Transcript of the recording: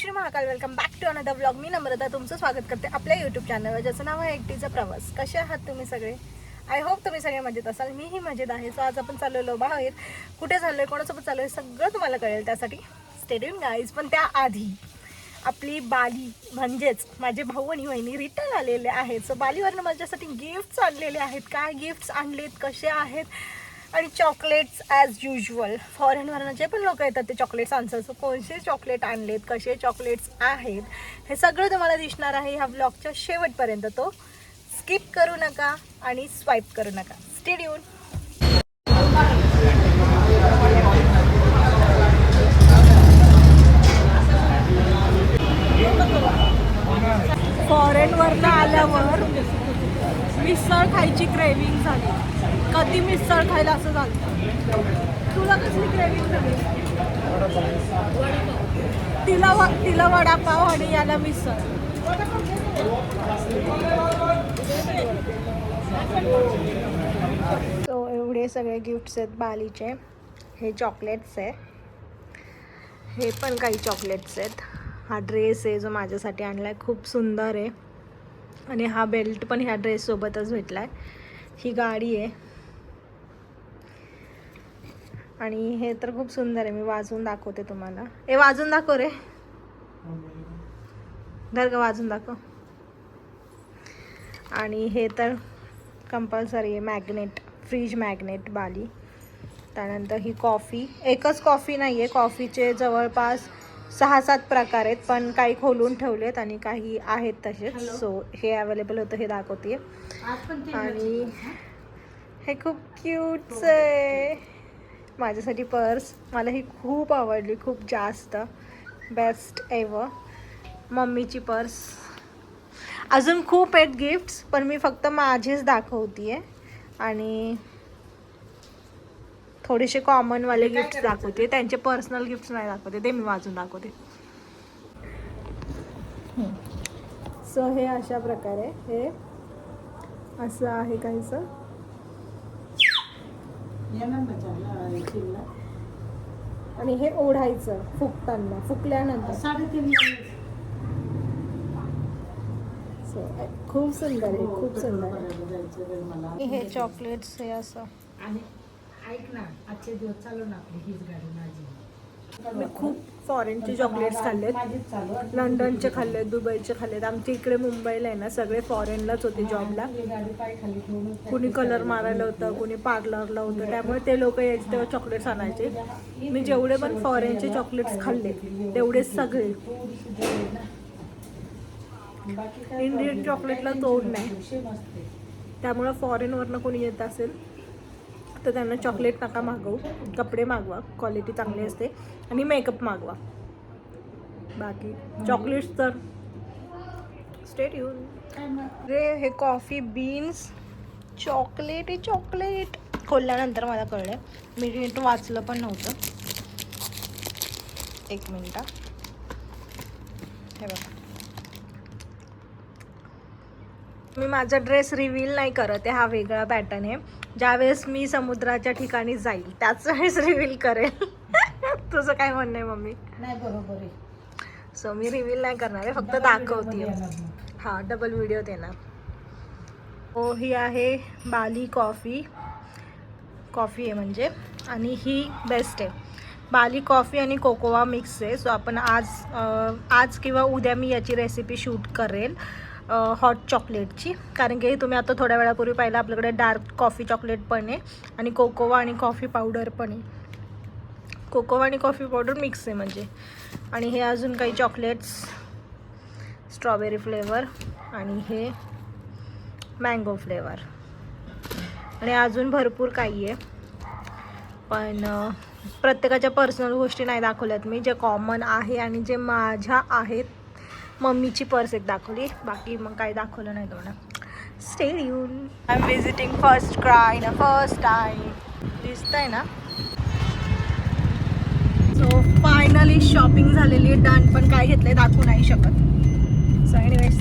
Shri Mahakal. Welcome back to another vlog. मी नम्रता तुमचं स्वागत करते आपल्या यूट्यूब चॅनलवर, ज्याचं नाव आहे एकटीचा प्रवास. कसे आहात तुम्ही सगळे? आय होप तुम्ही सगळे मजेत असाल. मीही मजेत आहे. सो आज आपण चाललेलो बाहेर. कुठे चाललोय, कोणासोबत चाललोय, सगळं तुम्हाला कळेल. त्यासाठी स्टे ट्यून गाईज. पण त्याआधी आपली बाली म्हणजेच माझे भाऊ आणि वहिनी रिटर्न आलेले आहेत. सो बालीवरनं माझ्यासाठी गिफ्ट्स आणलेले आहेत. काय गिफ्ट्स आणलेत, कसे आहेत, आणि चॉकलेट्स ॲज युजल. फॉरेनवरनं जे पण लोक येतात ते चॉकलेट्स आणतात. सो कोणते चॉकलेट आणलेत, कसे चॉकलेट्स आहेत, हे सगळं तुम्हाला दिसणार आहे ह्या व्लॉगच्या शेवटपर्यंत. तो स्किप करू नका आणि स्वाईप करू नका. Stay tune. फॉरेनवरनं आल्यावर मिसळ खायची क्रेविंग झाली. कधी मिसळ खायला असं झालं. तुला कसली क्रेविंग झाली? तिला वडापाव आणि याला मिसळ. तो एवढे सगळे गिफ्ट्स आहेत बालीचे. हे चॉकलेट्स आहे, हे पण काही चॉकलेट्स आहेत. हा ड्रेस आहे जो माझ्यासाठी आणला आहे, खूप सुंदर आहे. आणि हा बेल्ट पण ह्या ड्रेससोबतच भेटला आहे. ही गाडी आहे आणि हे तर खूप सुंदर आहे. मी वाजवून दाखवते तुम्हाला. हे वाजून दाखव रे. धर का, वाजून दाखव. आणि हे तर कंपल्सरी आहे, मॅग्नेट, फ्रीज मॅग्नेट बाली. त्यानंतर ही कॉफी. एकच कॉफी नाही आहे, कॉफीचे जवळपास 6-7 प्रकार आहेत, पण काही खोलून ठेवलेत आणि काही आहेत तसेच. सो हे अवेलेबल होतं, हे दाखवते. आणि हे खूप क्यूटच आहे. माझ्यासाठी पर्स. मला ही खूप आवडली, खूप जास्त. Best ever. मम्मीची पर्स. अजून खूप आहेत गिफ्ट्स, पण मी फक्त माझेच दाखवते आहे आणि थोडेसे कॉमनवाले गिफ्ट्स दाखवते. त्यांचे पर्सनल गिफ्ट्स नाही दाखवते, ते मी वाजून दाखवते. सो हे अशा प्रकारे हे असं आहे काहीसं. आणि हे ओढायचं फुकताना, फुकल्यानंतर. सो खूप सुंदर आहे, खूप सुंदर आहे. हे चॉकलेट्स हे असं. ऐक ना, आजचे दिवस चालू ना आपली हीच गाडी माझी. मी खूप फॉरेनचे चॉकलेट्स खाल्लेत. लंडनचे खाल्लेत, दुबईचे खाल्लेत. आमच्या इकडे मुंबईला आहे ना, सगळे फॉरेनलाच होते जॉबला. कुणी कलर मारायला होतं, कुणी पार्लरला होतं. त्यामुळे ते लोक यायचे तेव्हा चॉकलेट्स आणायचे. मी जेवढे पण फॉरेनचे चॉकलेट्स खाल्ले तेवढेच सगळे. इंडियन चॉकलेटला तोड नाही. त्यामुळं फॉरेनवरनं कोणी येत असेल तर त्यांना चॉकलेट नका मागवू. कपडे मागवा, क्वालिटी चांगली असते. आणि मेकअप मागवा. बाकी चॉकलेट्स तर स्टे ट्यून. हे कॉफी बीन्स चॉकलेट आहे. चॉकलेट खोलल्यानंतर मला कळलं. मी नीट वाचलं पण नव्हतं. एक मिनिट. हे बघा, मी माझा ड्रेस रिव्हील नाही करत आहे. हा वेगळा पॅटर्न आहे. ज्यावेळेस मी समुद्राच्या ठिकाणी जाईल त्याच वेळेस रिव्हील करेल. तुझं काय म्हणणं आहे मम्मी? नाही, बरोबर आहे. सो मी रिव्हील नाही करणार आहे, फक्त दाखवते. हां, डबल व्हिडिओ देणार. हो, ही आहे बाली कॉफी. कॉफी आहे म्हणजे. आणि ही बेस्ट आहे. बाली कॉफी आणि कोकोवा मिक्स आहे. सो आपण आज किंवा उद्या मी याची रेसिपी शूट करेल, हॉट चॉकलेटची. कारण की तुम्ही आता थोड्या वेळापूर्वी पाहिलं, आपल्याकडे डार्क कॉफी चॉकलेट पण आहे आणि कोकोवा आणि कॉफी पावडर पण आहे. कोकोवा आणि कॉफी पावडर मिक्स आहे म्हणजे. आणि हे अजून काही चॉकलेट्स, स्ट्रॉबेरी फ्लेवर आणि हे मँगो फ्लेवर आणि अजून भरपूर काही आहे. पण प्रत्येकाच्या पर्सनल गोष्टी नाही दाखवल्यात मी. जे कॉमन आहे आणि जे माझ्या आहेत. मम्मीची पर्स एक दाखवली, बाकी मग काही दाखवलं नाही थोडं. Stay tune. I am visiting first cry ना, फर्स्ट टाईम. दिसतंय ना. सो फायनली शॉपिंग झालेली आहे, डन. पण काय घेतलंय दाखवू नाही शकत. So anyways